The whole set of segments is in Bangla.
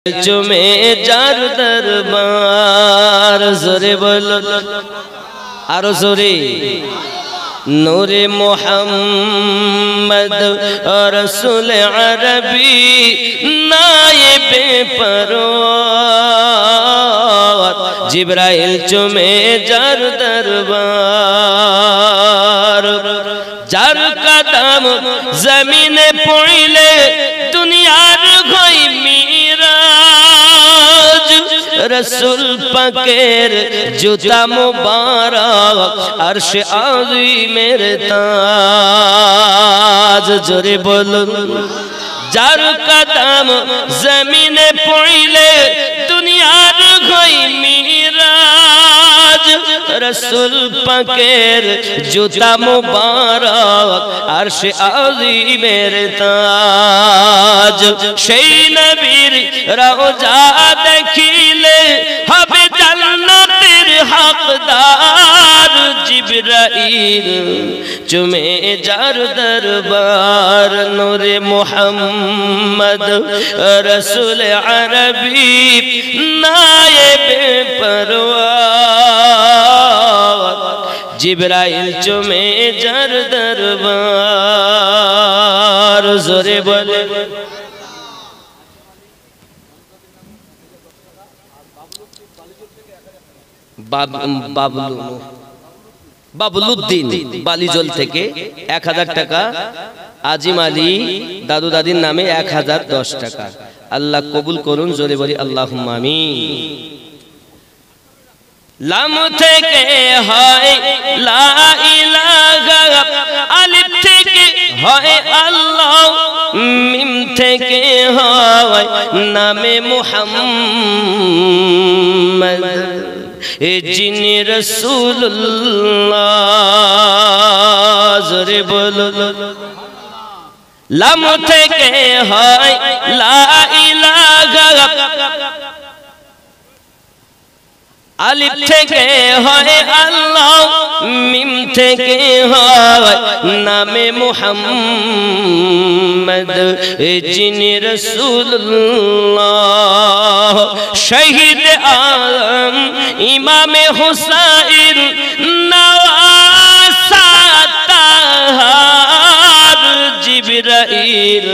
चुमे जार दरबार जोरे बोलो आरो जोरे नूरे मोहम्मद रसूल अरबी नायबे परवार जिब्राइल चुमे जार दरबार जार कदम जमीने पड़िले दुनियार कोई रसूल पकेर जूता मुबारक अर्श आज़ीमेर ताज जोरे बोलो जार कदम जमीने पड़िले दुनियार कोई मिराज रसूल पकेर जूता मुबारक अर्श आज़ीमेर ताज সেই নবীর রওজা দেখিলে হবে জান্নাতের হকদার জিবরাইল চুমে যার দরবার নূরে মুহাম্মদ রসুল আরবি নায়েবে পরওয়ার জিবরাইল চুমে যার দরবার জোরে বলে বাবলুদ্দিন বালিজল থেকে 1000 টাকা আজিম আলী দাদু দাদির নামে 1010 টাকা আল্লাহ কবুল করুন জোরে বলি আল্লাহুম্মা আমিন লাম থেকে হয় লা ইলাহা আলিফ থেকে হয় আল্লাহ মিম থেকে হয় নামে মুহাম্মদ जिने रसूलुल्लाह जोरे बोलो लाम থেকে হয় লা ইলাহা আলিফ থেকে হয় আল্লাহ মিম থেকে হয় নামে মুহাম্মদ যিনি রাসূলুল্লাহ শহীদ আলম ইমামে হুসাইন নওয়াসাতাহার জিবরাইল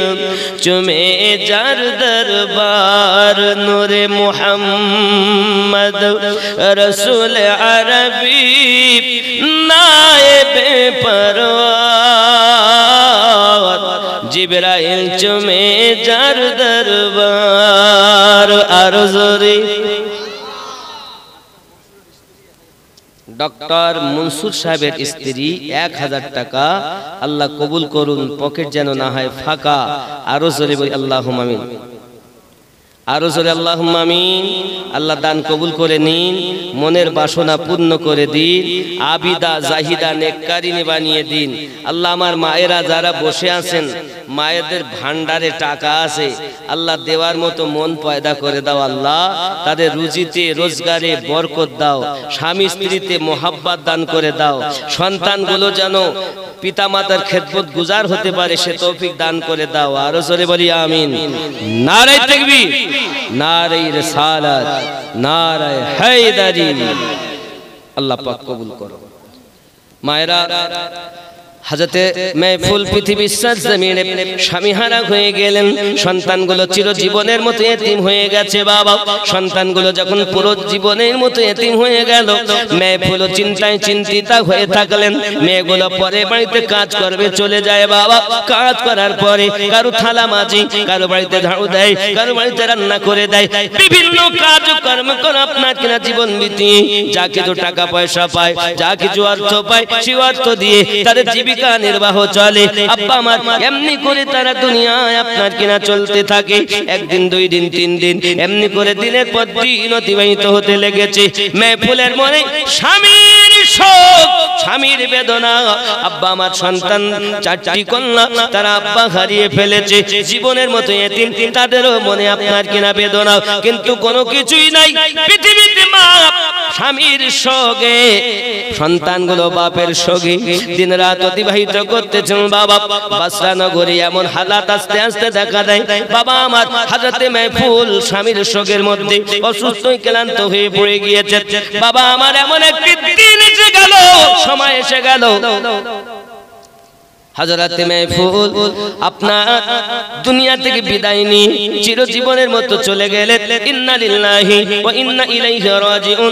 চুমে যার দরবার নূরে মুহাম্মদ रसूल अरबी नायबे परवार जिब्राइल चुमे जार दरबार आरज़ोरे डॉक्टर मंसूर साहेबेर स्त्री 1000 टाका अल्लाह कबूल करुन पकेट जेनो ना हय फाका आरज़ोरे बोली आल्लाहुम्मा आमीन आरो जोरे आल्लाहुम्मा आमीन अल्लाह दान कबूल करे निन मनेर बासना पूर्ण करे दिन आबिदा जाहिदा नेककारिनी बानिये दिन अल्लाह आमार मायेरा जारा बसे आছেন मायेদের भांडारे टाका आछे अल्लाह देवार मतो मन पयदा करे दाओ अल्लाह तादेर रुजिते रोजगारे बरकत दाओ स्वामी स्त्रीते मोहब्बत दान करे दाओ सन्तानगुलो जेन पिता मातार खेदमत गुजार होते पारे से तौफिक दान करे दाओ आरो जोरे बोली आमीन नारे तकबीर नारे रिसालत नारे हैदरी अल्लाह पाक कबूल करो मायरा हजरते महफुल पृथिवी सरजमीने स्वामीहारा হয়ে গেলেন সন্তানগুলো চিরজীবনের মতো এতিম হয়ে গেছে বাবা সন্তানগুলো যখন পুরো জীবনের মতো এতিম হয়ে গেল महफुल চিন্তায় চিন্তিত হয়ে থাকলেন মেয়েগুলো পরে বাড়িতে কাজ করবে চলে যায় বাবা কাজ করার পরে কারো থালা মাজি কারো বাড়িতে ঝাড়ু দেয় কারো বাড়িতে রান্না করে দেয় বিভিন্ন কাজকর্ম করে আপনার কিনা জীবন বিতিয়ে যা কিছু টাকা পয়সা পায় যা কিছু অর্থ পায় সেই অর্থ দিয়ে তাদের জীবিকা निर्वाह चले अब्बा मार एमनी करे तारा दुनियाय आपनार किना चलते थाके एक दिन दुई दिन तीन दिन एमनी करे दिनेर पर दिन अतिबाहित होते लेगेছে महफुलेर मने स्वामीर शोक स्वामीर बेदना अब्बा मार सन्तान चारटी कन्या तारा अब्बा हारिये फेलेছে जीवनेर मतो एतिम तादेरो मने आपनार किना बेदना किन्तु कोनो किछुई नाई पृथिबीते मा স্বামীর সঙ্গে, সন্তানগুলো বাপের সঙ্গে দিন রাত অতিবাহিত করতেছেন। বাবা বাসরা নগরে এমন হালাত আস্তে আস্তে দেখা দেয়। বাবা আমার হযরতে মাহফুল স্বামীর সঙ্গের মধ্যে অসুস্থ ক্লান্ত হয়ে পড়ে গিয়েছে। বাবা আমার এমন একটি দিন এসে গেল, সময় এসে গেল, হযরতে মাহফুল আপনার দুনিয়া থেকে বিদায় নিয়ে চিরজীবনের মতো চলে গেলেন। ইন্না লিল্লাহি ওয়া ইন্না ইলাইহি রাজিউন।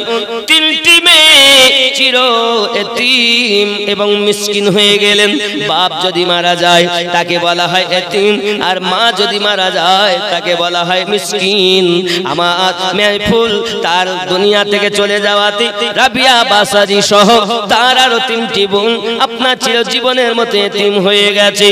তিনটি মেয়ে চির এতিম এবং মিসকিন হয়ে গেলেন। বাপ যদি মারা যায় তাকে বলা হয় এতিম, আর মা যদি মারা যায় তাকে বলা হয় মিসকিন। আমার মাহফুল তার দুনিয়া থেকে চলে যাওয়াতে রাবিয়া বাসারি সহ তার আরো তিনটি বোন আপনার চিরজীবনের মতো এতিম হয়ে গেছে,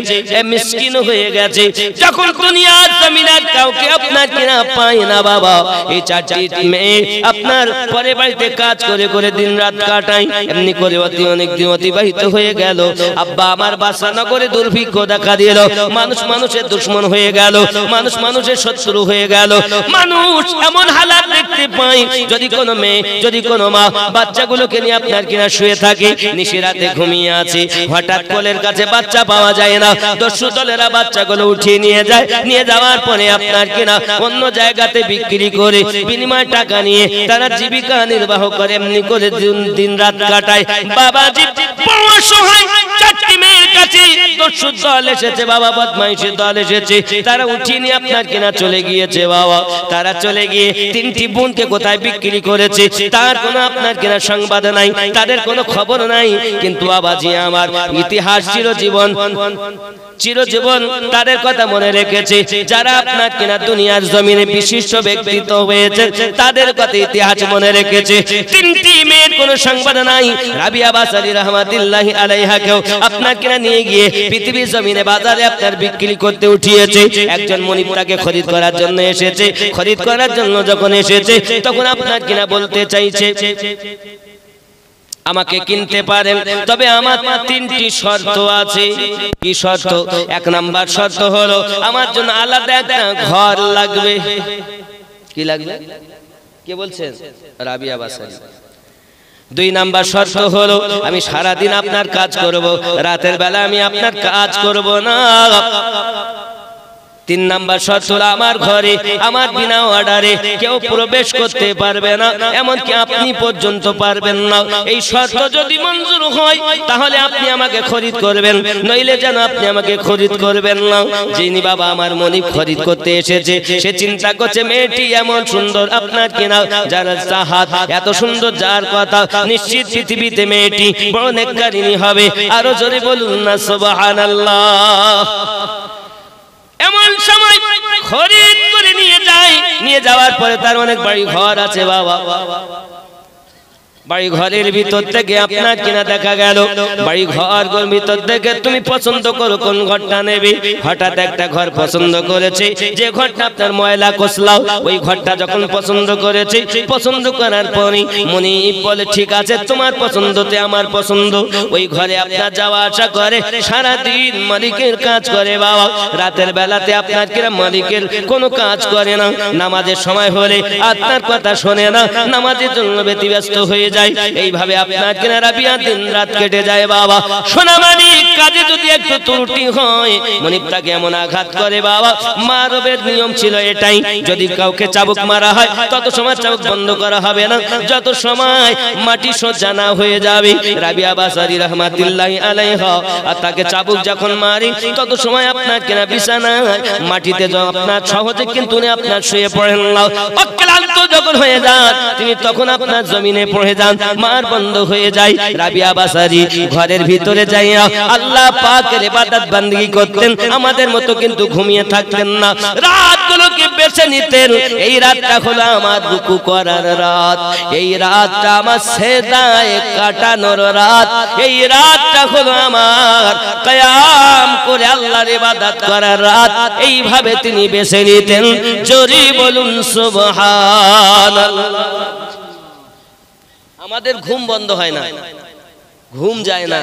মিসকিন হয়ে গেছে। যখন দুনিয়ার জমিনে কাউকে আপনার কিনা পায় না বাবা, এই চারটি মেয়ে আপনার পরে বাড়িতে কাজ করে করে দিন রাত কাটায়। এমনি করে অনেক দিন অতিবাহিত হয়ে গেল। আব্বা আমার বাসা নগরে দুর্ভিক্ষ দেখা দিল, মানুষ মানুষের দুশ্মন হয়ে গেল, মানুষ মানুষের শত্রু হয়ে গেল। মানুষ এমন হালাত দেখতে পায়, যদি কোনো মেয়ে যদি কোনো মা বাচ্চাগুলোকে নিয়ে আপনার কিনা শুয়ে থাকে, নিশিরাতে ঘুমিয়ে আছে, হঠাৎ কোলের কাছে বাচ্চা পাওয়া যায় না, দস্যু দলেরা বাচ্চাগুলো উঠিয়ে নিয়ে যায়। নিয়ে যাওয়ার পরে আপনার কিনা অন্য জায়গাতে বিক্রি করে বিনিময় টাকা নিয়ে তারা জীবিকা নির্বাহ করে। এমনি করে দিন রাত কাটায়। বাবাজি বড় অসহায়, চারটি মেয়ের কাছে দস্যু দল এসেছে, বাবা বদমাইশের দল এসেছে, তারা উঠিয়ে নিয়ে আপনার কিনা চলে গিয়েছে। বাবা তারা চলে গিয়ে তিনটি বোনকে কোথায় বিক্রি করেছে তার কোনো আপনার কিনা সংবাদ নাই, তাদের কোনো খবর নাই। কিন্তু বাবাজি আমার ইতিহাস চিরজীবন তাদের কথা মনে রেখেছে। যারা আপনার কিনা দুনিয়ার জমিনে বিশিষ্ট ব্যক্তিত্ব হয়েছে তাদের কথা ইতিহাস মনে রেখেছে। তিনটি মেয়ের কোনো সংবাদ নাই। রাবিয়া বাসারি রাহমাতুল্লাহি আলাইহাকেও আপনার কিনা নিয়ে গিয়ে পৃথিবীর জমিনে বাজারে আপনার বিক্রি করতে উঠিয়েছে। একজন মনিব তাকে খরিদ করার জন্য এসেছে। খরিদ করার জন্য যখন এসেছে তখন আপনার কিনা বলতে চাইছে আমাকে কিনতে পারেন, তবে আমার তিনটি শর্ত আছে। কি শর্ত? এক নাম্বার শর্ত হলো আমার জন্য আলাদা একটা ঘর লাগবে। কি লাগবে? কে বলছেন? রাবিয়া বাসারি। দুই নাম্বার শর্ত হলো আমি সারা দিন আপনার কাজ করব, রাতের বেলা আমি আপনার কাজ করব না। তিন নাম্বার শর্ত হলো আমার ঘরে আমার বিনা অর্ডারে কেউ প্রবেশ করতে পারবে না, এমনকি আপনি পর্যন্ত পারবেন না। এই শর্ত যদি মঞ্জুর হয় তাহলে আপনি আমাকে খরিদ করবেন, নইলে যেন আপনি আমাকে খরিদ করবেন না। যিনি বাবা আমার মনিব খরিদ করতে এসেছে সে চিন্তা করছে মেয়েটি এমন সুন্দর আপনার কিনা যার চাহাত এত সুন্দর, যার কথা নিশ্চিত পৃথিবীতে মেয়েটি বড় নেককারিনী হবে। আরো জোরে বলুন না সুবহানাল্লাহ। এমন সময় খরিদ করে নিয়ে যায়। নিয়ে যাওয়ার পরে তার অনেক বাড়ি ঘর আছে বাবা। বাড়ি ঘরের ভিতর থেকে আপনার কিনা দেখা গেল বাড়ি ঘর ভিতর থেকে তুমি পছন্দ করো কোন ঘরটা নেবে। হঠাৎ একটা ঘর পছন্দ করেছে, যে ঘরটা আপনার ময়লা কোসলাও, ওই ঘরটা যখন পছন্দ করেছে, পছন্দ করার পরে মনিব বলে ঠিক আছে তোমার পছন্দতে আমার পছন্দ। ওই ঘরে আপনার যাওয়া আসা করে, সারাদিন মালিকের কাজ করে বাবা। রাতের বেলাতে আপনার কিনা মালিকের কোনো কাজ করে না। নামাজের সময় হলে আপনার কথা শোনে না, নামাজের জন্য ব্যতিব্যস্ত হয়ে যায়। এইভাবে আপনার কিনা রাবিয়া দিন রাত কেটে যায় বাবা। সোনা মানিক কাজে যদি একটু ত্রুটি হয় মনিব তাকে এমন আঘাত করে বাবা। মারবের নিয়ম ছিল এটাই, যদি কাউকে চাবুক মারা হয় তত সময় চাবুক বন্ধ করা হবে না, যত সময় মাটি সোজা না হয়ে যাবে। রাবিয়া বাসারি রাহমাতুল্লাহি আলাইহা আর তাকে চাবুক যখন মারি তত সময় আপনার কিনা বিছানায় মাটিতে আপনার সহজে কিন্তু আপনার শুয়ে পড়েন না। অক্লান্ত যখন হয়ে যান তিনি তখন আপনার জমিনে পড়ে যান, মার বন্ধ হয়ে যায়। রাবিয়া বাসারি ঘরের ভিতরে যাইয়া আল্লাহ পাকের ইবাদত বান্দেগী করতেন, আমাদের মতো কিন্তু ঘুমিয়ে থাকতেন না। রাতগুলোকে বেছে নিতেন। এই রাতটা হলো আমার রুকু করার রাত, এই রাতটা আমার সেজদায় কাটানোর রাত, এই রাতটা হলো আমার কিয়াম করে আল্লাহর ইবাদত করার রাত। এইভাবে তিনি বেছে নিতেন। জোরে বলুন সুবহানাল্লাহ। আমাদের ঘুম বন্ধ হয় না, ঘুম যায় না।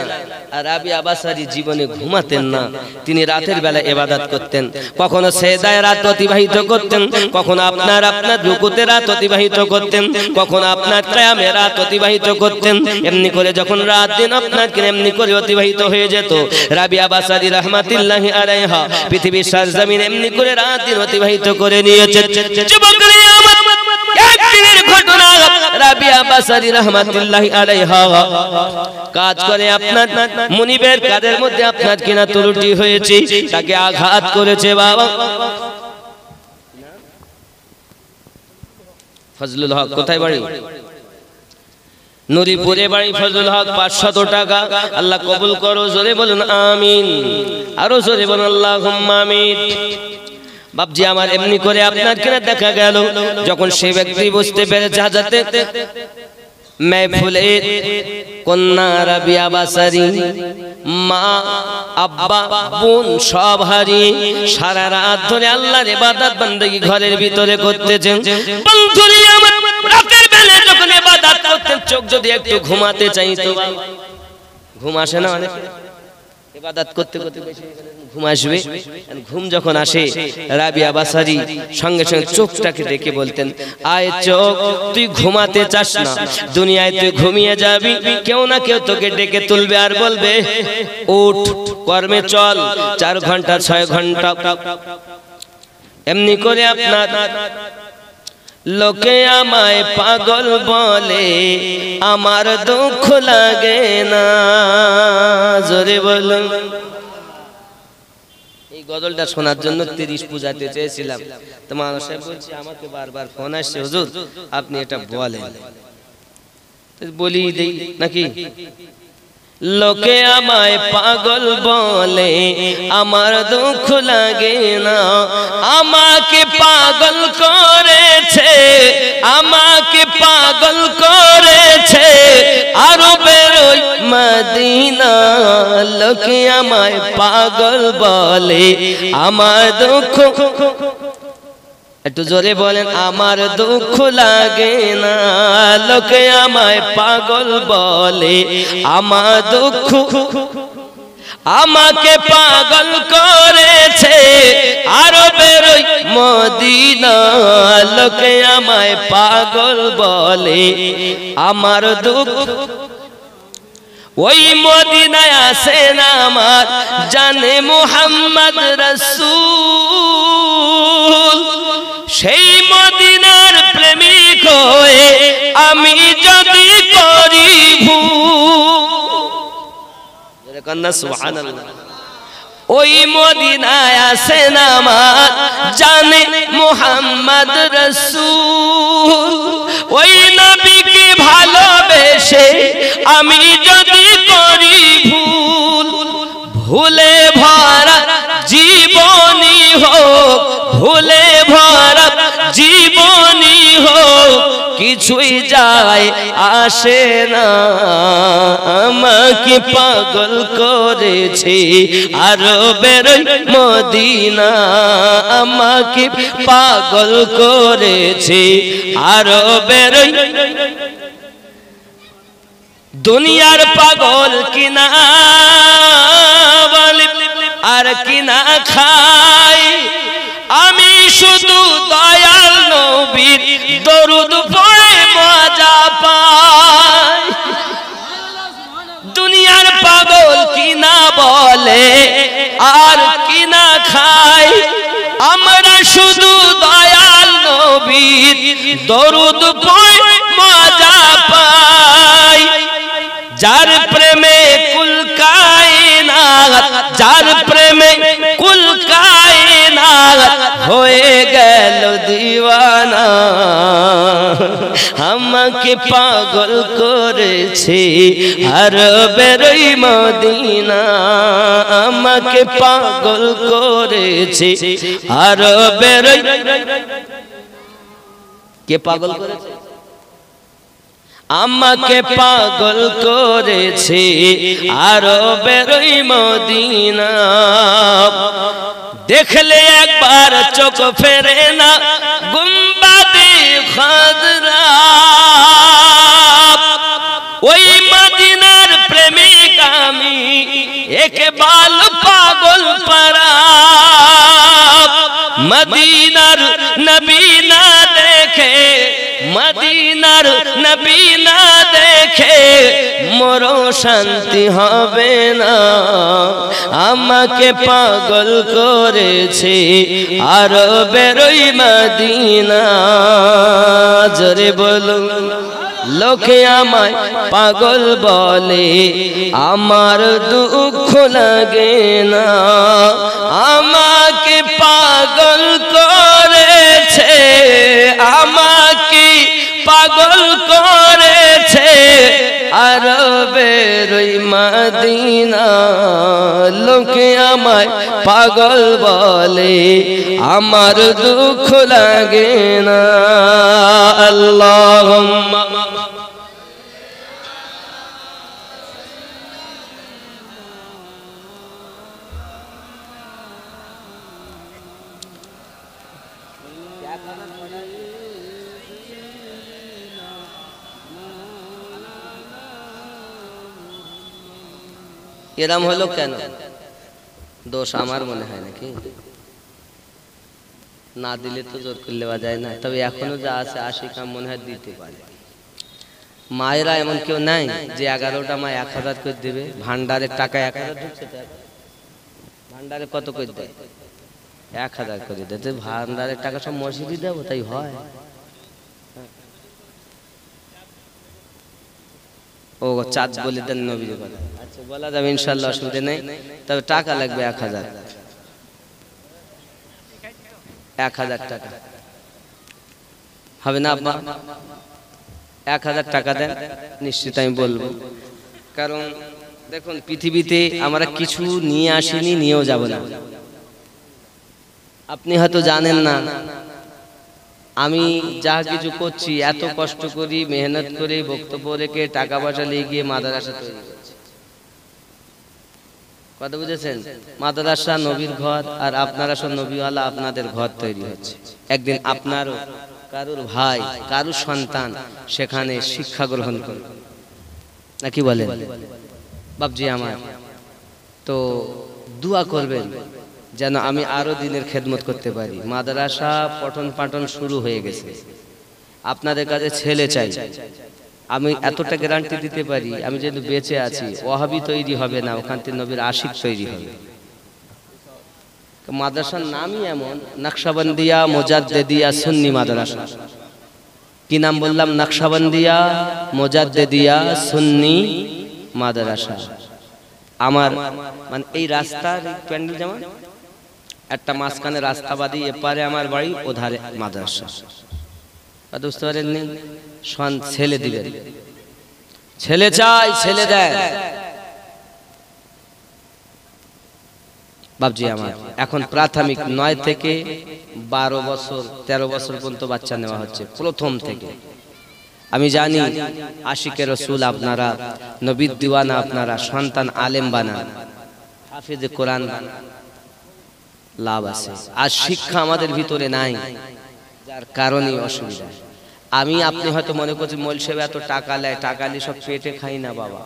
আর রাবিয়া বাসারি জীবনে ঘুমাতেন না, তিনি রাতের বেলা ইবাদত করতেন, কখনো সেজদায় রাত অতিবাহিত করতেন, কখনো আপনার রুকুতে রাত অতিবাহিত করতেন, কখনো আপনার কিয়ামে রাত অতিবাহিত করতেন। এমনি করে যখন রাত দিন আপনার এমনি করে অতিবাহিত হয়ে যেত, রাবিয়া বাসারি রাহমাতুল্লাহি আলাইহা পৃথিবীর সরজমিন এমনি করে রাত দিন অতিবাহিত করে নিয়েছেন। যুবকরা আমার একদিনের ঘটনা, রাবিয়া বাসারি রাহমাতুল্লাহি আলাইহা কাজ করে আপনার মুনিবের কাদের মধ্যে আপনার কিনা ত্রুটি হয়েছে, তাকে আঘাত করেছে। বাবা ফজলুল হক কোথায় বাড়ি? নুরিপুরে বাড়ি ফজলুল হক। 500 টাকা আল্লাহ কবুল করো, জোরে বলুন আমিন, আরো জোরে বলুন আল্লাহুম্মা আমিন। বাপজি আমার এমনি করে আপনার কিনা দেখা গেল যখন সেই ব্যক্তি বুঝতে পেরেছে হাজতে महफिले कन्या राबिया बासारी मा আব্বা বোন সব হারিয়ে সারা রাত ধরে আল্লাহর ইবাদত বান্দেগি ঘরের ভিতরে করতেছেন। বন্ধুরা আমার রাতের বেলা যখন ইবাদত করতেন, চোখ যদি একটু ঘুমাতে চাইতো, ঘুম আসে না অনেক ইবাদত করতে করতে বেশি ঘুম আসবে। ঘুম যখন আসে রাবিয়া বাসারি সঙ্গে সঙ্গে চোখটাকে ডেকে বলতেন, আয় চোখ তুই ঘুমাতে চাস না, দুনিয়ায় তুই ঘুমিয়ে যাবি, কেউ না কেউ তোকে ডেকে তুলবে আর বলবে উঠ কর্মে চল, 4 ঘন্টা 6 ঘন্টা। এমনি করে আপনার লোকে আমায় পাগল বলে, আমার দুঃখ লাগে না, জোরে বলুন। এই গজলটা শোনার জন্য 30 পূজাতে চেয়েছিলাম, তো মানুষ বলছি আমাকে বারবার ফোন আসছে, হুজুর আপনি এটা বলেন, বলি দেই নাকি। লোকে আমায় পাগল বলে, আমার দুঃখ লাগে না, আমাকে পাগল করেছে, আমাকে পাগল করেছে আরবের ওই মদিনা। লোকে আমায় পাগল বলে, আমার দুঃখ, একটু জোরে বলেন, আমার দুঃখ লাগে না। লোকে আমায় পাগল বলে, আমার দুঃখ, আমাকে পাগল করেছে আরবের ওই মদিনা। লোকে আমায় পাগল বলে, আমার দুঃখ, ওই মদিনায় আসে না আমার জানে মুহাম্মদ রাসূল। সেই মদিনার প্রেমিক হয়ে আমি যদি করি ভুল, কন্যা সুবহানাল্লাহ। ওই মদিনায় আসে না আমার জানে মুহাম্মদ রাসূল। ওই নবীকে ভালোবেসে আমি যদি করি ভুল, ভুলে ভরা জীবনী হোক, ভুলে ভরা জীবনী হোক, কিছুই যায় আসে না। আমাকে পাগল করেছে আরবের মদিনা, আমাকে পাগল করেছে আরবের। দুনিয়ার পাগল কিনা বলে আর কিনা খাই, আমি শুধু দয়াল নবীর দরুদ পড়ে মজা পাই। দুনিয়ার পাগল কিনা বলে আর কিনা খাই, আমরা শুধু দয়াল নবীর দরুদ পড়ে মজা পাই। যার প্রেমে কুল কায়নাত, যার প্রেমে কুল কায়নাত হয়ে গেল দিওয়ানা। আমাকে পাগল করেছে আরবের ওই মদিনা, আমাকে পাগল করেছে আরবের। কে পাগল করেছে? আমাকে পাগল করেছে আরবের ওই মদিনা। দেখলে একবার চোখ ফেরে না গুম্বাদে খাজরা, ওই মদিনার প্রেমে নবী না দেখে, মদিনার নবী না দেখে মোরো শান্তি হবে না। আমাকে পাগল করেছে আরবের ওই মদিনা। জোরে বলুন, লোকে আমায় পাগল বলে, আমার দুঃখ লাগে না। আমাকে পাগল করেছে, আমাকে পাগল করেছে আরবের ওই মদিনা। লোকে আমায় পাগল বলে, আমার দুঃখ লাগে না। আল্লাহুম্মা এরম হলো কেন? দোষ আমার মনে হয় নাকি? না দিলে তো জোর করে নেওয়া যায় না। তবে এখনো যা আছে আশিকা মনে হয় দিতে পারে। মায়েরা এমন কেউ নাই যে 11টা মা 1000 করে দেবে? ভান্ডারের টাকা 1000 ঢুকছে, ভান্ডারে কত করে দেয়? 1000 করে দেয়। ভান্ডারের টাকা সব মসজিদে দেবো, তাই হয়? ও চাঁদ বলে দেন নবীর কথা। আচ্ছা, বলা যাবে ইনশাআল্লাহ, অসুবিধা নেই। তবে টাকা লাগবে 1000, 1000 টাকা হবে না আব্বা? 1000 টাকা দেন, নিশ্চিত আমি বলবো। কারণ দেখুন, পৃথিবীতে আমরা কিছু নিয়ে আসিনি, নিয়েও যাব না। আপনি হয়তো জানেন না, আমি যা কিছু করছি, এত কষ্ট করি, মেহনত করে, বক্তব্য রেখে, টাকা পয়সা নিয়ে গিয়ে মাদ্রাসা তৈরি করছি। কথা বুঝেছেন? মাদ্রাসা নবীর ঘর, আর আপনারা সব নবীওয়ালা, আপনাদের ঘর তৈরি হচ্ছে। একদিন আপনারও কারুর ভাই, কারুর সন্তান সেখানে শিক্ষা গ্রহণ করবে, নাকি বলেন বাপজি আমার? তো দোয়া করবেন যেন আমি আরো দিনের খেদমত করতে পারি। মাদ্রাসা পঠন পাঠন শুরু হয়ে গেছে, আপনাদের কাছে ছেলে চাই। আমি এতটা গ্যারান্টি দিতে পারি, আমি যেহেতু বেঁচে আছি, ওয়াহাবি তৈরি হবে না, ওখান থেকে নবীর আশিক তৈরি হবে। মাদ্রাসার নামই এমন, নকশবন্দিয়া মুজাদ্দিদিয়া সুন্নি মাদ্রাসা। কি নাম বললাম? নকশবন্দিয়া মুজাদ্দিদিয়া সুন্নি মাদ্রাসা। আমার মানে এই রাস্তার প্যান্ডেল যেমন একটা মাঝখানে রাস্তা বাদি, এপারে আমার বাড়ি, ওধারে মাদ্রাসা। বুঝতে পারেননি? ছেলে দিবেন, ছেলে চাই, ছেলে দেয়। বাবজি আমার এখন প্রাথমিক 9 থেকে 12 বছর 13 বছর পর্যন্ত বাচ্চা নেওয়া হচ্ছে প্রথম থেকে। আমি জানি আশিকে রসুল আপনারা, নবীর দিওয়ানা আপনারা, সন্তান আলেম বানান, হাফিজে কোরআন বানান, লাভ আছে। আর শিক্ষা আমাদের ভিতরে নাই, যার কারণে অসুবিধা। আমি আপনি হয়তো মনে করছি মৌলভী সাহেব এত টাকা নেয়, টাকা নিয়ে সব পেটে খাই না বাবা।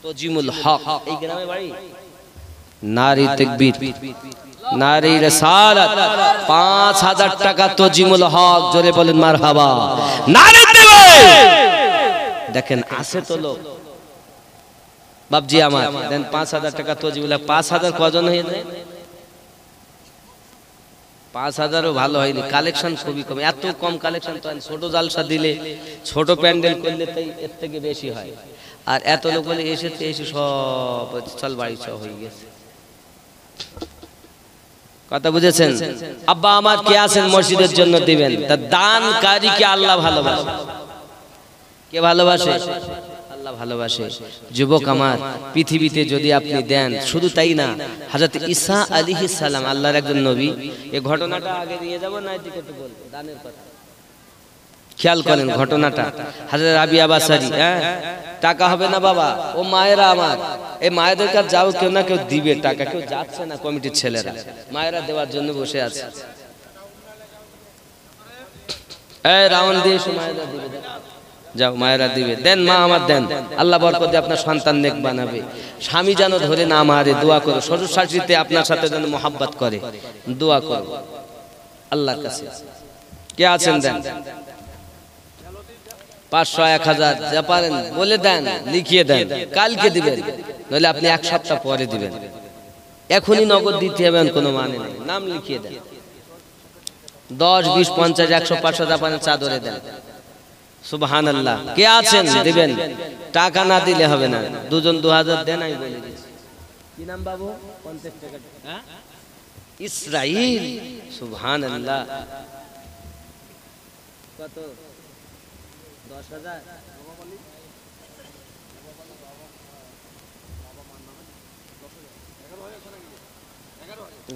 তজিমুল হক এই গ্রামে বাড়ি, নারী তাকবীর, নারী রিসালাত, 5000 টাকা তজিমুল হক। জোরে বলেন মারহাবা, নারী তাকবীর। দেখেন আছে তো লোক বাপজি আমার, দেন 5000 টাকা তজিমুল হক। 5000 কজন হয়ে যায়? 5000ও ভালো হয়নি, কালেকশন খুবই কম। এত কম কালেকশন তো ছোট জালসা দিলে, ছোট প্যান্ডেল করলে তাই এর থেকে বেশি হয়। আর এত লোক বলে এসে সব চল বাড়ি চ হয়ে গেছে। কথা বুঝেছেন? আব্বা আমার কে আছেন মসজিদের জন্য দিবেন? তা দানকারীকে আল্লাহ ভালোবাসে। কে ভালোবাসে? আল্লাহ ভালোবাসে। যুবক আমার, পৃথিবীতে যদি আপনি দেন, শুধু তাই না, হযরত ঈসা আলাইহিস সালাম আল্লাহর একজন নবী। এই ঘটনাটা আগে নিয়ে যাব না, এদিকে একটু বলবো দানের কথা। খেয়াল করেন ঘটনাটা। হযরত রাবিয়া বাসারি, টাকা হবে না বাবা, ও মায়েরা আমার, এই মায়েদের কাছে যাও, কেউ না কেউ দিবে টাকা। কেউ যাচ্ছে না, কমিটির ছেলেরা, মায়েরা দেওয়ার জন্য বসে আছে। এই রাউন্ড দিয়ে মায়েরা দিবে, যাও মায়েরা দিবে, দেন মা আমার দেন, আল্লাহ বরকত দিয়ে আপনার সন্তান নেক বানাবে। স্বামী যেন ধরে না মারে, দোয়া করো। শ্বশুর শাশুড়িতে আপনার সাথে যেন মোহাব্বত করে, দোয়া করো আল্লাহর কাছে। কে আছেন দেন, 500 1000 যা পারেন বলে দেন, লিখিয়ে দেন, কালকে দিবেন, নইলে আপনি এক সপ্তাহ পরে দিবেন। এখনই নগদ দিতে হবে কোনো মানে নেই, নাম লিখিয়ে দেন। 10 20 50 100 500 যা পারেন চাদরে দেন। সুবহানাল্লাহ। কে আছেন দিবেন, টাকা না দিলে হবে না। দুজন 2000 দেন, আমি বলে দিচ্ছি। কি নাম বাবু? 50 টাকা। হ্যাঁ, ইসরাইল। সুবহানাল্লাহ। কত? 10,000।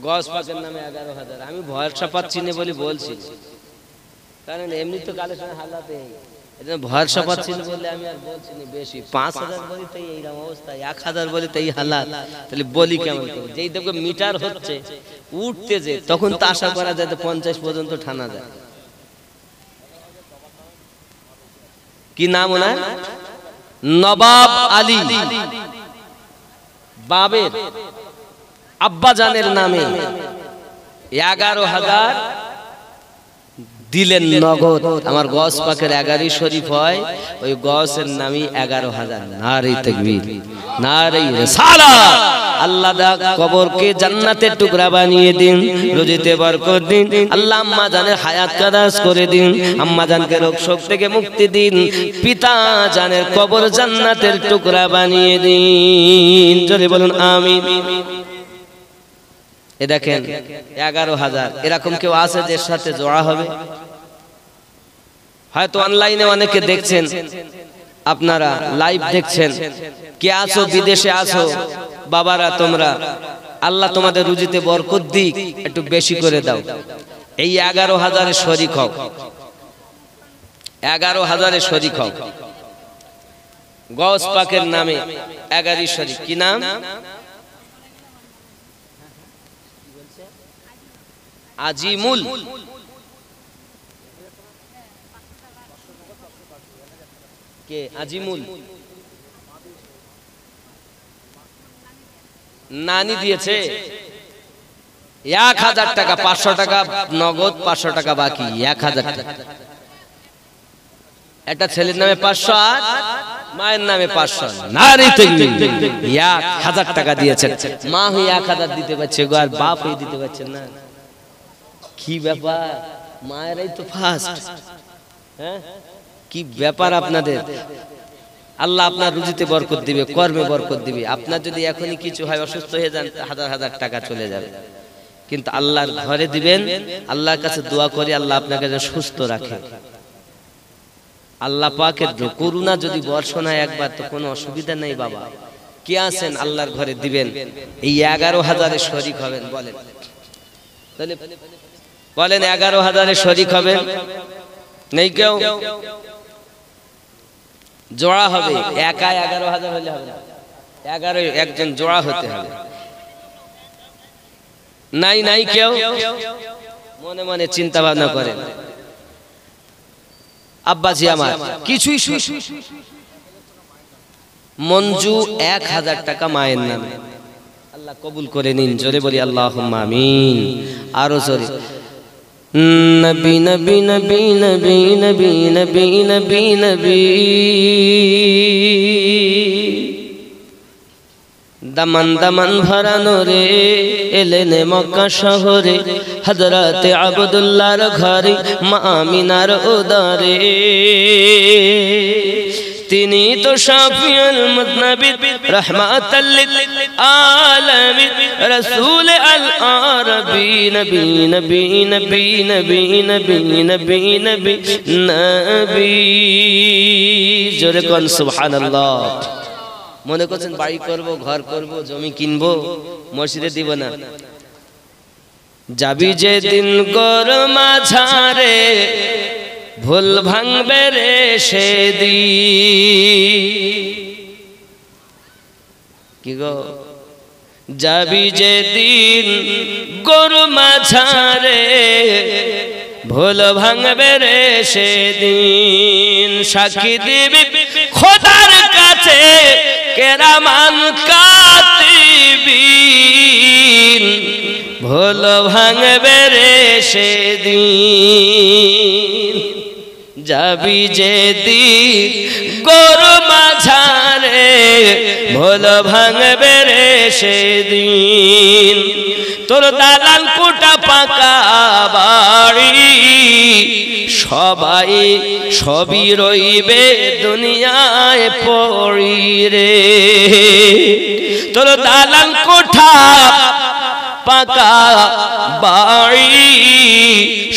গস পাকের নামে 11,000। আমি ভরসা পাচ্ছি না বলে বলছি, কারণ এমনি তো কালেকশনের হালাতে ভরসা পাচ্ছি না বলে আমি আর বলছি না বেশি। 5,000 বলি তাই এইরকম অবস্থা, 1,000 বলি তাই হালাত, তাহলে বলি কেমন করে? যেই দেখো মিটার হচ্ছে উঠতে যে, তখন তো আশা করা যায় 50 পর্যন্ত ঠানা যায়। কি নাম ওনার? নবাব আলী। বাবের আব্বা জানের নামে 11,000 দিলেন নগদ। আমার গস পাকের 11 শরীফ হয়, ওই গসের নামই 11,000। নারে তাকবীর, নারে রিসালাত। আল্লাহ দা কবরকে জান্নাতের টুকরা বানিয়ে দিন, রুজিতে বরকত দিন। আল্লাহ আম্মা জানের হায়াত কাদাস করে দিন, আম্মা জানকে রোগ শোক থেকে মুক্তি দিন, পিতা জানের কবর জান্নাতের টুকরা বানিয়ে দিন। জোরে বলুন আমিন। এ দেখেন 11,000। এরকম কেউ আছে যে সাথে জোড়া হবে? হয়তো অনলাইনে অনেকে দেখছেন, আপনারা লাইভ দেখছেন। কে আছো বিদেশে আছো বাবারা, তোমরা আল্লাহ তোমাদের রুজিতে বরকত দিক, একটু বেশি করে দাও। এই 11,000 শরীক হও, 11,000 শরীক হও। গৌস পাকের নামে 11 শরীক। কি নাম? আজিমুল। কে আজিমুল? নানি দিয়েছে 1,000 টাকা। 500 টাকা নগদ, 500 টাকা বাকি, 1,000 টাকা। একটা ছেলের নামে 500 আর মায়ের নামে 500। নারী তাকবীর। 1,000 টাকা দিয়েছেন। মা হয়ে 1,000 দিতে পারছে গো, আর বাপ হয়ে দিতে পারছেন না। কি ব্যাপার? মায়েরাই তো ফার্স্ট। হ্যাঁ, কি ব্যাপার আপনাদের? আল্লাহ আপনার রুজিতে বরকত দিবে, কর্মে বরকত দিবে। আপনার যদি এখনই কিছু হয়, অসুস্থ হয়ে যান, 1000 টাকা চলে যাবে। কিন্তু আল্লাহর ঘরে দিবেন, আল্লাহর কাছে দোয়া করি আল্লাহ আপনাকে যেন সুস্থ রাখে। আল্লাহ পাকের করুণা যদি বর্ষণ হয় একবার, তো কোনো অসুবিধা নেই বাবা। কে আছেন আল্লাহর ঘরে দিবেন? এই 11,000 শরীক হবেন। বলেন, তাহলে বলেন 11,000 শরীক হবেন? নেই কেউ? জোড়া হবে। একা 11,000 হলে হবে না, 11 একজন জোড়া হতে হবে। নাই নাই কেউ? মনে মনে চিন্তা ভাবনা করেন। আব্বাজি আমার কিছুই মঞ্জু 1,000 টাকা মায়ের নামে। আল্লাহ কবুল করে নিন। জোরে বলি আল্লাহুম্মা আমিন। আরো জোরে। নবী নবী নবী নবী নবী নবী নবী নবী। দামান দামান ভরানো রে এলেন মক্কা শহরে, হযরতে আব্দুল্লাহর ঘরে, মা আমিনার উদরে। তিনি তো শাফিউল মুযনিবিন, রাহমাতাল লিল আলামিন, রাসূল আল আরবি, নবী নবী নবী নবী নবী নবী নবী নবী। জোরে কোন সুবহানাল্লাহ। মনে করছেন বাড়ি করব, ঘর করব, জমি কিনবো, মসজিদে দিব না। যাবি যেদিন গর মাঝারে, ভুল ভাঙবে রে সেদিন। কি গো? যাবি যেদিন গর মাঝারে, ভুল ভাঙবে রে সেদিন সাক্ষী দিবি খোদার কাছে কেরামান কাতিবিন ভুল ভাঙবে রে সেদিন যাবি যেদিন গরু মাঝারে ভুল ভাঙবে রে সেদিন তোর দালান কোটা পাকা বাড়ি সবাই সবই রইবে দুনিয়ায় পড়ি রে তোর দালান কোঠা পাকা বাড়ি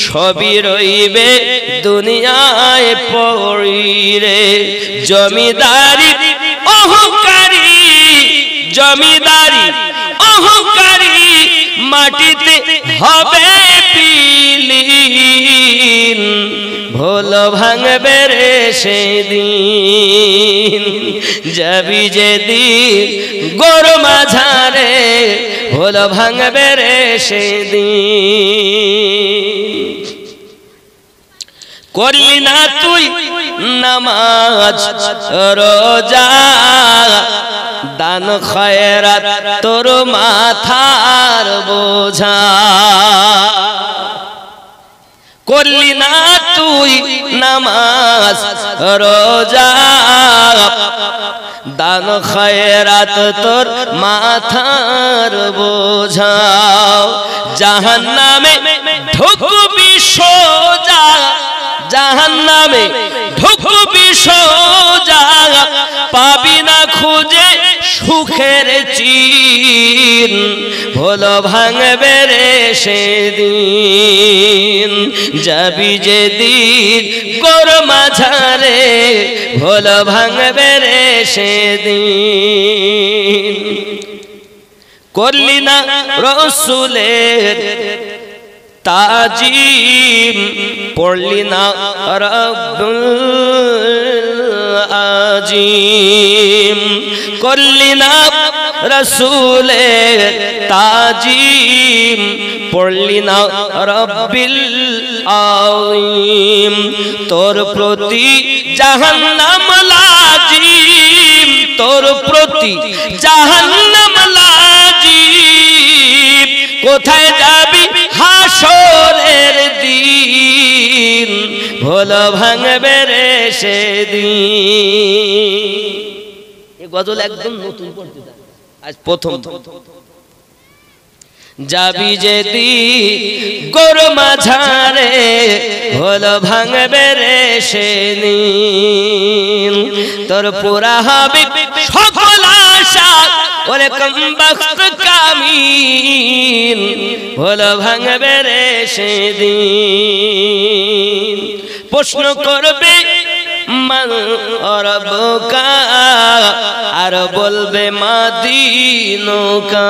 সবই রইবে দুনিয়ায় পড়ি রে জমিদারি অহংকারী জমিদারি অহংকারী মাটিতে হবে বিলীন ভুল ভাঙবে রে সেদিন যাবি যেদিন গরু মাঝারে ভুল ভাঙবে রে সেদিন করলি না তুই নামাজ রোজা দান খয়রাত তোর মাথার বোঝা করলি না তুই নামাজ রোজা দান খয়রাত তোর মাথার বোঝা জাহান্নামে ঢুকবি সোজা জাহান্নামে ঢুকবি সোজা পাবি না খুঁজে সুখের চিন ভুল ভাঙবে রে সেদিন যাবি যেদিন গরু মাঝারে ভুল ভাঙবে রে সেদিন করলি না রসুলের তাজিম পড়লি না রব্বুল আজিম করলি না রসুলের তাজিম পড়লি না রব্বিল আযীম তোর প্রতি জাহান্নাম লাজিম তোর প্রতি জাহান্নাম লাজিম কোথায় যাবি হাসরের দিন ভুল ভাঙবে রে সেদিন এই গজল একদম নতুন পড়তে আজ প্রথম যাবি যেদিন গরু মাঝারে ভুল ভাঙবে রে সেদিন তোর পুরা হবে সকল আশা ওরে কমবখ্ত কামিন ভুল ভাঙবে রে সেদিন প্রশ্ন করবে মান রব্বুকা আর বলবে মাদিনুকা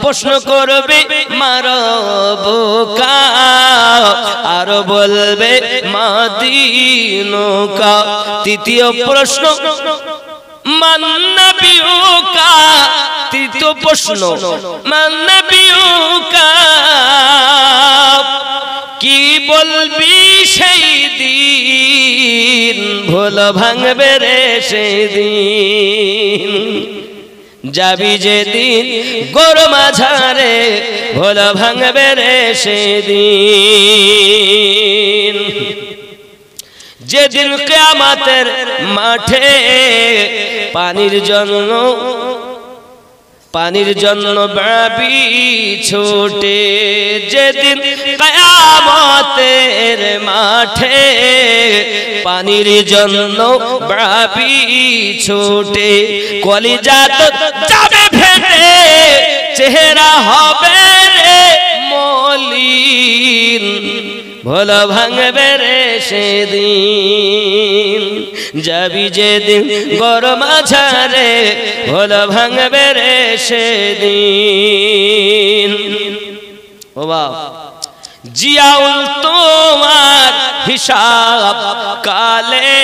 প্রশ্ন করবে মা রব্বুকা আর বলবে মাদিনুকা তৃতীয় প্রশ্ন মান নবিয়ুকা তৃতীয় প্রশ্ন মান নবিয়ুকা কি বলবি সেই দিন ভুল ভাঙবে রে সেদিন যাবি যেদিন গরু মাঝারে ভুল ভাঙবে রে সেদিন যেদিন কিয়ামতের মাঠে পানির জন্য বাবি ছোটে যেদিন কিয়ামতের মাঠে পানির জন্য বাবি ছোটে কলিজা তো যাবে ফেটে চেহারা হবে রে মলিন ভুল ভাঙবে রে সেদিন যাবি যেদিন গরু মাঝারে ভুল ভাঙবে রে সেদিন ও বাবা জিয়াউল তোমার হিসাব কালে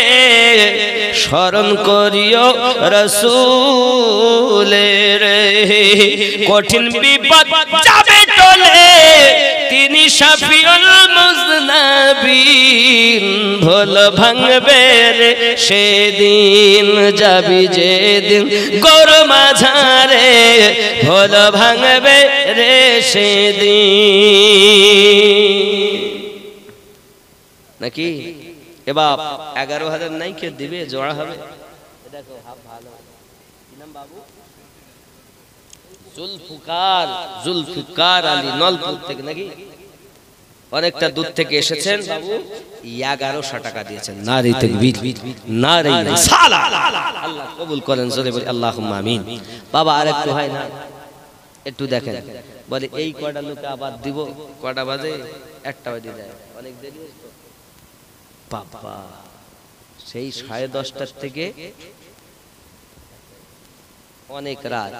স্মরণ করিও রসূলের কঠিন বিপদ যাবে টলে তিনি শাফিউল মুজনাবিন ভুল ভাঙবে রে সেদিন যাবি যেদিন গৌর মাঝারে ভুল ভাঙবে রে সেদিন নাকি এবার 11,000 নাই কে দিবে জোড়া হবে দেখো ভালো কি নাম বাবু জুলফিকার আলী নলপুর থেকে নাকি অনেকটা দূর থেকে এসেছেন বাবু 1100 টাকা দিয়েছেন নারী তাকবীর নারী সালাহ আল্লাহ কবুল করেন জোরে বলি আল্লাহুম্মা আমিন বাবা আরেকটু হয় না একটু দেখেন বলে এই কয়টা লোকে আবার দিব কয়টা বাজে একটা বাজে যায় অনেক দেরি হচ্ছে বাবা সেই 10:30 থেকে অনেক রাত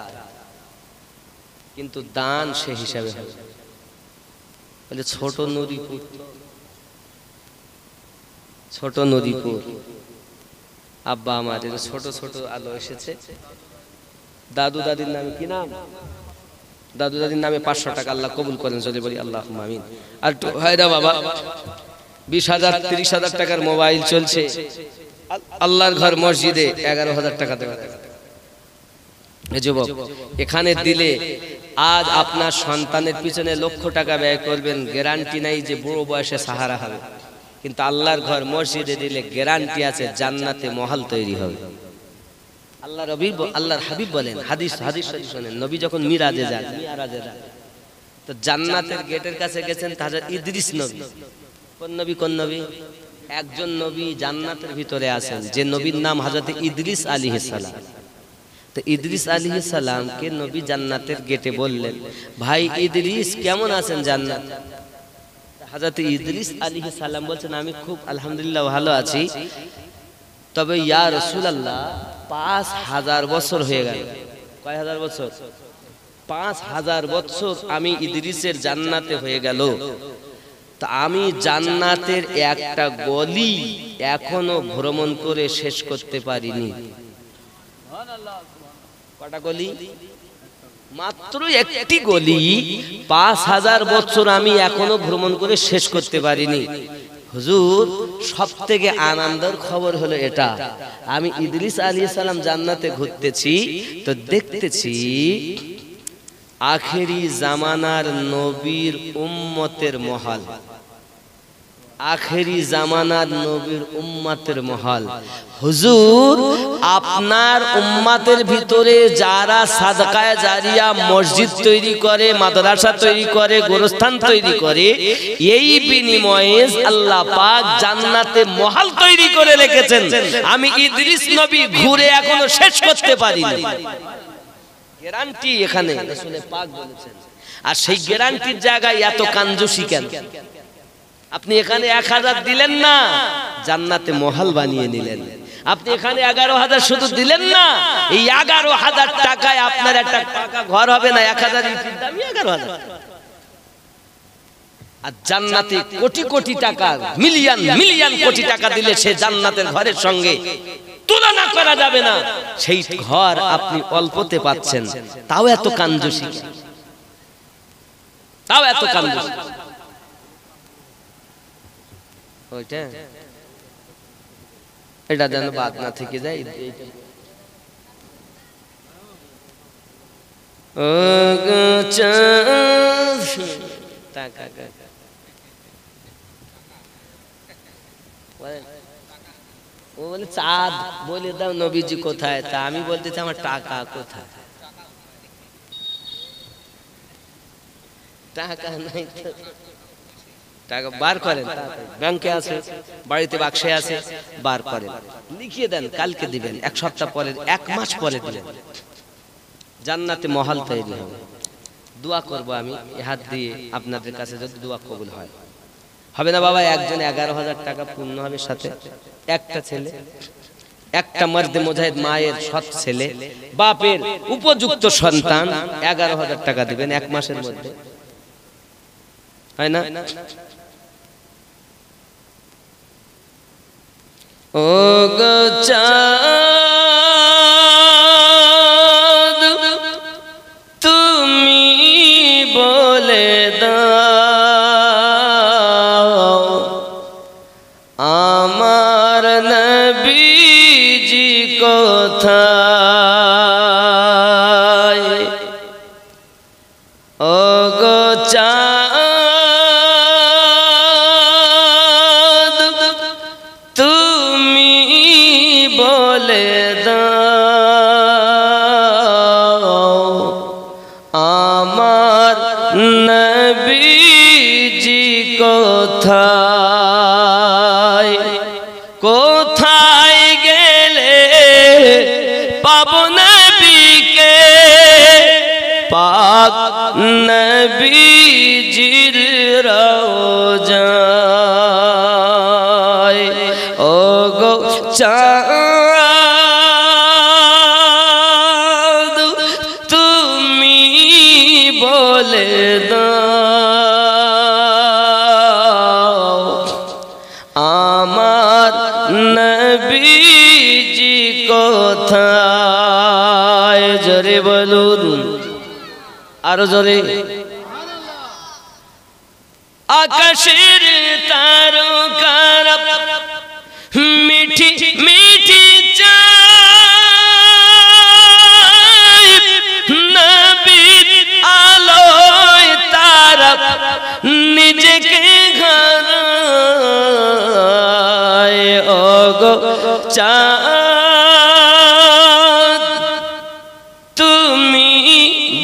কিন্তু দান সে হিসাবে হবে বলে ছোট নদীপুর আব্বা আমাদের ছোট ছোট আলো এসেছে দাদু দাদির নামে কি নাম দাদু দাদির নামে 500 টাকা আল্লাহ কবুল করেন যদি বলি আল্লাহুম্মা আমিন আর হায়দা বাবা 20,000 30,000 টাকার মোবাইল চলছে আল্লাহর ঘর মসজিদে 11,000 টাকা দেওয়া যুবক এখানে দিলে আজ আপনার সন্তানের পিছনে লক্ষ টাকা ব্যয় করবেন গ্যারান্টি নাই যে বুড়ো বয়সে সাহারা হবে কিন্তু আল্লাহর ঘর মসজিদে দিলে গ্যারান্টি আছে জান্নাতে মহল তৈরি হবে আল্লাহর হাবিব বলেন হাদিস শরীফ শুনেন নবী যখন মিরাজে যান তো জান্নাতের গেটের কাছে গেছেন হযরত ইদ্রিস নবী কোন নবী একজন নবী জান্নাতের ভিতরে আছেন যে নবীর নাম হযরত ইদ্রিস আলাইহিস সালাম তো ইদ্রিস আলাইহিস সালামকে নবী জান্নাতের গেটে বললেন ভাই ইদ্রিস কেমন আছেন জান্নাত হযরত ইদ্রিস আলাইহিস সালাম বলছেন আমি খুব আলহামদুলিল্লাহ ভালো আছি তবে ইয়া রাসূলুল্লাহ 5000 বছর হয়ে গেল কয় হাজার বছর 5000 বছর আমি ইদ্রিসের জান্নাতে হয়ে গেল তা আমি জান্নাতের একটা গলি এখনো ভ্রমণ করে শেষ করতে পারিনি কটা গলি মাত্র একটি গলি 5000 বছর আমি এখনো ভ্রমণ করে শেষ করতে পারিনি হুজুর সবথেকে আনন্দের খবর হলো এটা আমি ইদ্রিস আলাইহিস সালাম জান্নাতে ঘুরতেছি তো দেখতেছি আখেরি জামানার নবীর উম্মতের মহল আখেরি জামানার নবীর উম্মতের মহল হুজুর আপনার উম্মতের ভিতরে যারা সাদকায়ে জারিয়া মসজিদ তৈরি করে মাদ্রাসা তৈরি করে গোরস্থান তৈরি করে এই বিনিময়ে আল্লাহ পাক জান্নাতে মহল তৈরি করে রেখেছেন আমি ইদ্রিস নবী ঘুরে এখনো শেষ করতে পারিনি গ্যারান্টি এখানে রাসূল পাক বলেছেন আর সেই গ্যারান্টির জায়গায় এত কাঞ্জুসি কেন আপনি এখানে 1000 দিলেন না জান্নাতে মহল বানিয়ে নিলেন আপনি এখানে 11,000 শুধু দিলেন না এই 11,000 টাকায় আপনার একটা পাকা ঘর হবে না 1000 ইটের দামই 11,000 আর জান্নাতে কোটি কোটি টাকা মিলিয়ন মিলিয়ন কোটি টাকা দিলে সে জান্নাতের ঘরের সঙ্গে তুলনা করা যাবে না সেই ঘর আপনি অল্পতে পাচ্ছেন তাও এত কাঞ্জুসি ওইটা এটা যেন বাদ না থেকে যায় ও ও বলে চাঁদ বলে দাও নবীজি কোথায় তা আমি বলতেছি আমার টাকা কোথায় টাকা নাই তো টাকা বার করেন ব্যাংকে আছে বাড়িতে বাক্সে আছে বার করেন লিখিয়ে দেন কালকে দিবেন এক সপ্তাহ পরে এক মাস পরে দিবেন জান্নাতে মহল তৈরি হবে দোয়া করব আমি এই হাত দিয়ে আপনাদের কাছে যদি দোয়া কবুল হয় হবে না বাবা একজন 11,000 টাকা পূর্ণ হবে সাথে একটা ছেলে একটা মর্দে মুজাহিদ মায়ের সৎ ছেলে বাপের উপযুক্ত সন্তান 11,000 টাকা দিবেন এক মাসের মধ্যে হয় না ও গো চাঁদ তুমি বলে দাও কোথায় কোথায় গেলে পাবো নবীকে পাক নবীজির রওজায় ও গো চাঁদ তুমি বলে দাও আমার নবীজি কোথায় জোরে বলুন আরো জোরে আকাশের তারকারা মিঠি মিঠি চায় নবীর আলোয় তারা নিজেকে ঘরায় ও গো চাঁদ তুমি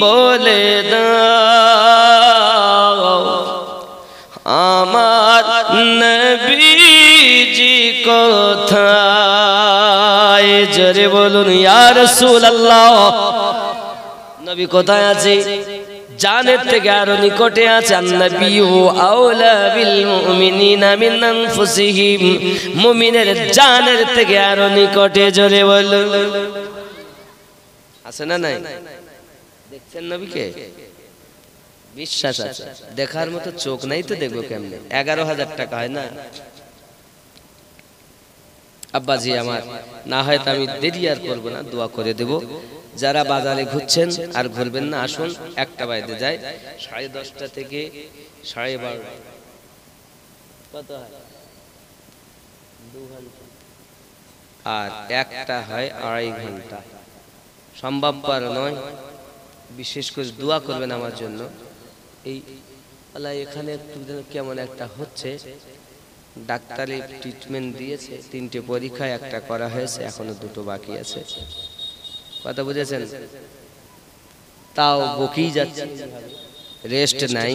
বলে দাও আমার নবীজি কোথায় জোরে বলুন ইয়া রাসূলুল্লাহ নবী কোথায় আছে জানের থেকে আরো নিকটে আছে আন-নবিয়্যু আওলা বিল মুমিনিনা মিন আনফুসিহিম মুমিনের জানের থেকে আরো নিকটে জোরে বলুন আছে না নাই দেখছেন নবীকে বিশ্বাস আছে দেখার মতো চোখ নাই তো দেখবো কেমনে 11,000 টাকা হয় না আব্বাজি আমার না হয় তো আমি দেরি আর করবো না দোয়া করে দেব যারা বাজারে ঘুরছেন আর ঘুরবেন না আসুন একটা বাইরে যায় 10:30 থেকে 12:30 কত হয় 2 ঘন্টা আর একটা হয় 2.5 ঘন্টা সম্ভবপর নয় বিশেষ করে দোয়া করবেন আমার জন্য এই আল্লাহ এখানে একটু কেমন একটা হচ্ছে ডাক্তারি ট্রিটমেন্ট দিয়েছে 3টে পরীক্ষা একটা করা হয়েছে এখনো 2টো বাকি আছে কথা বুঝেছেন তাও বকেই যাচ্ছে রেস্ট নাই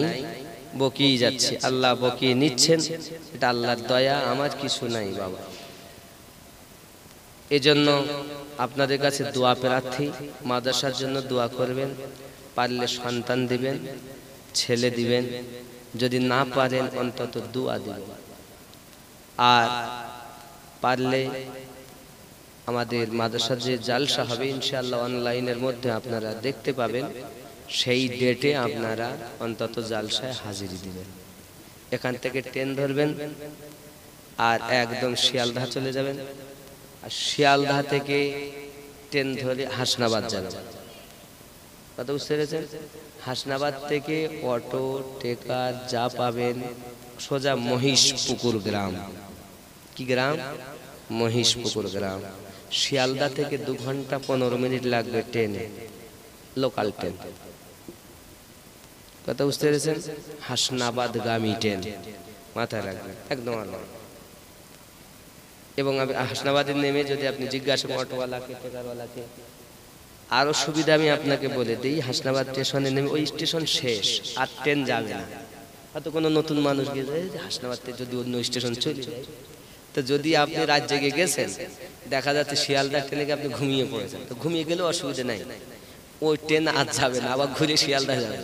বকেই যাচ্ছে আল্লাহ বকিয়ে নিচ্ছেন এটা আল্লাহর দয়া আমার কিছু নাই বাবা এজন্য আপনাদের কাছে দোয়া প্রার্থী মাদ্রাসার জন্য দোয়া করবেন পারলে সন্তান দিবেন ছেলে দিবেন যদি না পারেন অন্তত দোয়া দিবেন আর পারলে আমাদের মাদ্রাসার যে জালসা হবে ইনশাআল্লাহ অনলাইনের মধ্যে আপনারা দেখতে পাবেন সেই ডেটে আপনারা অন্তত জালসায় হাজিরি দিবেন এখান থেকে ট্রেন ধরবেন আর একদম শিয়ালদহ চলে যাবেন আর শিয়ালদহ থেকে ট্রেন ধরে হাসনাবাদ যাবেন কথা বুঝতে পেরেছেন হাসনাবাদ থেকে অটো টেকার যা পাবেন সোজা মহিষপুকুর গ্রাম কি গ্রাম মহিষপুকুর গ্রাম শিয়ালদহ থেকে 2 ঘন্টা 15 মিনিট লাগবে ট্রেনে লোকাল ট্রেন কথা বুঝতে পেরেছেন হাসনাবাদ গামী ট্রেন মাথায় রাখবেন একদম আলাদা এবং হাসনাবাদে নেমে যদি আপনি জিজ্ঞাসা অটোওয়ালাকে টেকারওয়ালাকে আরো সুবিধা আমি আপনাকে বলে দিই হাসনাবাদ স্টেশনে নেমে ওই স্টেশন শেষ আর ট্রেন যাবে না হয়তো কোনো নতুন মানুষ গেছে হাসনাবাদ থেকে যদি অন্য স্টেশন চলে যায় তো যদি আপনি রাত জেগে গেছেন দেখা যাচ্ছে শিয়ালদা ট্রেনে আপনি ঘুমিয়ে পড়েছেন তো ঘুমিয়ে গেলেও অসুবিধা নাই ওই ট্রেন আজ যাবে না আবার ঘুরে শিয়ালদা যাবে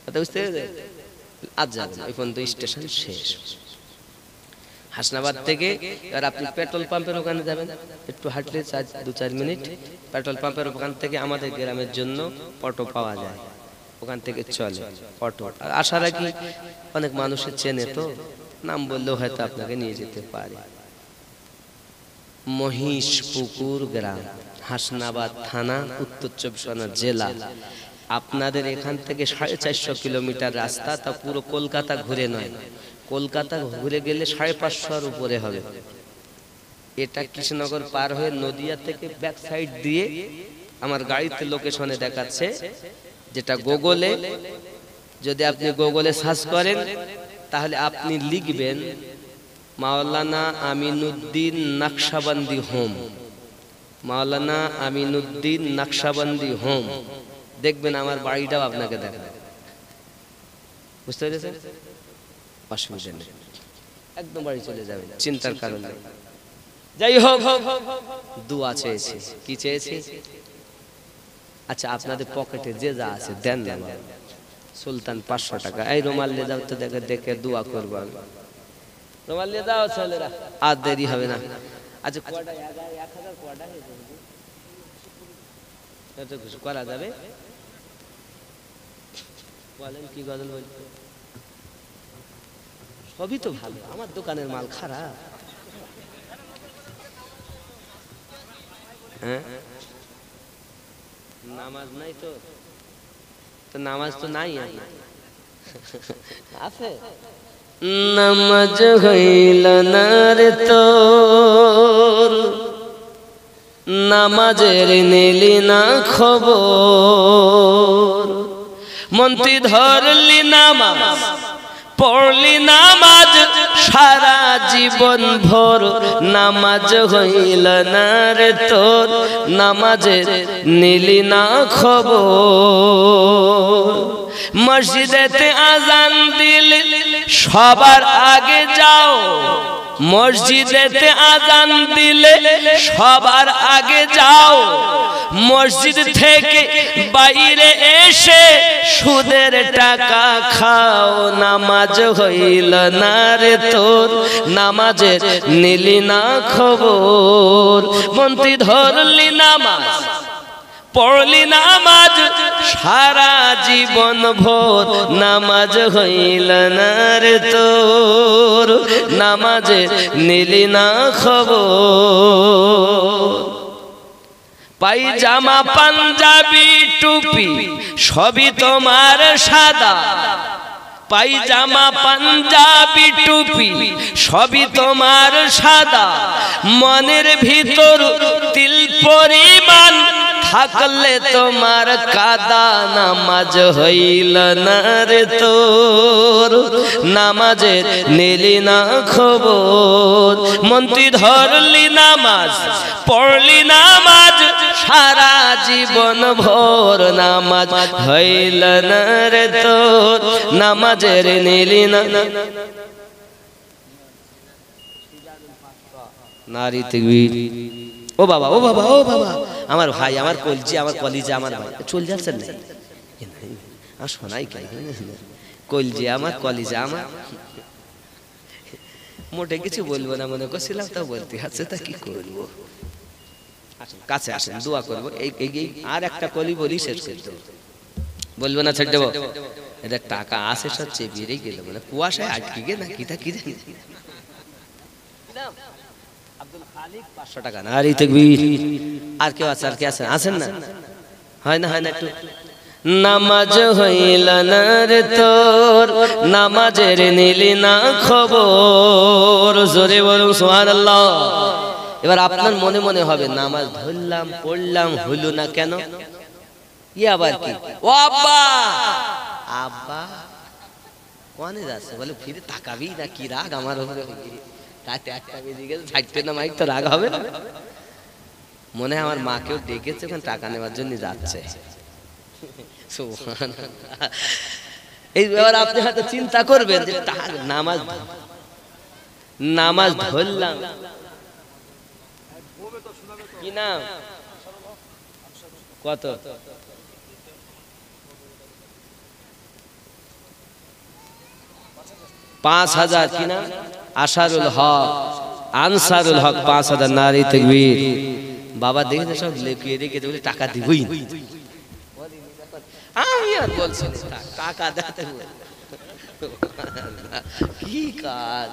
কথা বুঝতে পেরেছেন আজ যাবে ওই পর্যন্ত স্টেশন শেষ হাসনাবাদ থেকে আর আপনি পেট্রোল পাম্পের ওখানে যাবেন একটু হাঁটলে 2-4 মিনিট পেট্রোল পাম্পের ওখান থেকে আমাদের গ্রামের জন্য অটো পাওয়া যায় ওখান থেকে চলে অটো আর আশা রাখি অনেক মানুষের চেনে তো নাম বললেও হয়তো আপনাকে নিয়ে যেতে পারে মহিষপুকুর গ্রাম হাসনাবাদ থানা উত্তর 24 পরগনা জেলা আপনাদের এখান থেকে 450 কিলোমিটার রাস্তা তা পুরো কলকাতা ঘুরে নয় কলকাতা ঘুরে গেলে 550 উপরে হবে এটা কৃষ্ণনগর পার হয়ে নদিয়া থেকে ব্যাক সাইড দিয়ে আমার গাড়িতে লোকেশনে দেখাচ্ছে যেটা গুগলে যদি আপনি গুগলে সার্চ করেন তাহলে আপনি লিখবেন মাওলানা আমিনুদ্দিন নকশবন্দি হোম মাওলানা আমিনুদ্দিন নকশবন্দি হোম দেখবেন আমার বাড়িটাও আপনাকে দেখাবে বুঝতে পেরেছেন অসুবিধা নেই একদম বাড়ি চলে যাবেন, চিন্তার কারণ নেই। যাই হোক, দোয়া চেয়েছি। কি চেয়েছি? আচ্ছা, আপনাদের পকেটে যে যা আছে দেন না। সুলতান 500 টাকা, এই রুমাল নিয়ে যাও তো, দেখে দেখে দোয়া করবো আমি। রুমাল নিয়ে যাও ছেলেরা, আর দেরি হবে না। আচ্ছা, করা যাবে? বলেন কি গজল বলতে? সবই তো ভালো, আমার দোকানের মাল খারাপ? হ্যাঁ, নামাজ নাই তো, নামাজ তো নাই আছে। নামাজ হইল না রে তোর, নামাজের নিলি না খবর, মন্ত্রী ধরলি নামাজ, পড়লি নামাজ সারা জীবন ভর, নামাজ হইল না রে তোর, নামাজের নিলি না খবর। মসজিদেতে আজান দিলে সবার আগে যাও, মসজিদেতে আজান দিলে সবার আগে যাও, মসজিদ থেকে বাইরে এসে সুদের টাকা খাও, নামাজ হইল না রে তোর, নামাজের নিলি না খবর। মন্ত্রী ধরলি নামাজ, পড়লি নামাজ সারা জীবন ভোর, নামাজ হইল না রে তোর, নামাজে নিলি না খবর। পায়জামা পাঞ্জাবি টুপি সবই তোমার সাদা, পায়জামা পাঞ্জাবি টুপি সবই তোমার সাদা, মনের ভিতর তিল পরিমাণ থাকলে তোমার কাদা, নামাজ হইল না রে তোর, নামাজের নিলি না খবর। মন্ত্রী ধরলি নামাজ, পড়লি নামাজ সারা জীবন ভোর, নামাজ হইল না রে তোর, নামাজের নিলি না। নারী তাকবীর। ও বাবা, ও বাবা, ও বাবা, আমার ভাই, আমার কলজি, আমার কলিজা, আমার ভাই চলে যাচ্ছেন না, আর শোনাই কে কলজি আমার, কলিজা আমার, মোটে কিছু বলবো না মনে করছিলাম, তাও বলতে আছে, তা কি করবো। কাছে আসেন, দোয়া করবো। এই আর একটা কলি বলি, শেষ করে দেবো, বলবো না ছেড়ে দেবো। এটা টাকা আসে সব চেপিয়ে গেল, মানে কুয়াশায় আটকে গে না কিটা কি জানি। আব্দুল খালিক 500 টাকা। নারী তাকবীর। আর কেউ আছে? আর কে আছেন? আছেন না? হয় না, হয় না একটু। নামাজ হইল না রে তোর, নামাজের নিলি না খবর, জোরে বলুন সুবহানাল্লাহ। এবার আপনার মনে মনে হবে, নামাজ ধরলাম, পড়লাম, হইল না কেন? ই আবার কি? ও আব্বা, আব্বা কোনে যাচ্ছে? বলে ফিরে তাকাবি না, কি রাগ আমার উপরে, রাতে 1টা বেজে গেছে, ছাড়তে না মাইক তো রাগ হবে না? মনে হয় আমার মাকেও ডেকেছে, ওখানে টাকা নেওয়ার জন্য যাচ্ছে। এই ব্যাপার আপনি হয়তো চিন্তা করবেন যে নামাজ ধরলাম, কি নাম, কত? 5000। কি নাম? আশারুল হক, আনসারুল হক, 5000। নারী তাকবীর। বাবা দেখে সব লেখিয়ে রেখে বলে টাকা দিবই, আমি আর বলছি টাকা দিতে কি কাজ,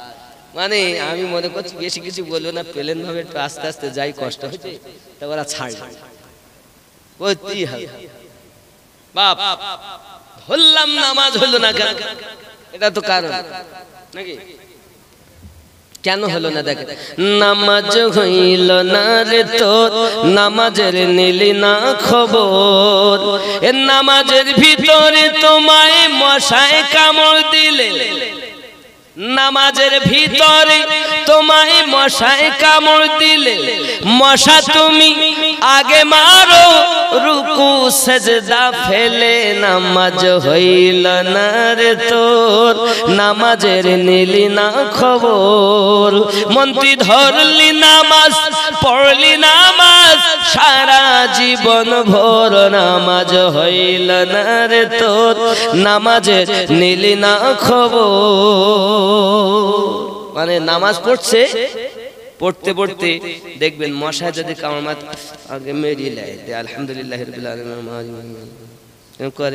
মানে আমি মনে করছি বেশি কিছু বলবো না, প্লেন ভাবে একটু আস্তে আস্তে যাই, কষ্ট হচ্ছে, তা ওরা ছাড় বলতেই হবে। বাপ ধরলাম, নামাজ হলো না কেন? এটা তো কারণ নাকি? কেন হলো না? দেখেন, নামাজ হইল না রে তোর, নামাজের নিলি না খবর, এ নামাজের ভিতরে তোমায় মশায় কামড় দিলে, নামাজের ভিতরে তোমায় মশায় কামড় দিলে মশা তুমি আগে মারো রুকু সেজদা ফেলে নামাজ হইল না রে তোর নামাজের নিলি না খবর মন্ত্রী ধরলি নামাজ পড়লি নামাজ সারা জীবন ভোর নামাজ হইল না রে তোর নামাজের নিলি না খবর মানে নামাজ পড়ছে পড়তে পড়তে দেখবেন মশা যদি কামড় মারে আগে মেরিয়ে নেয় আলহামদুলিল্লাহ রাব্বিল আলামিন করে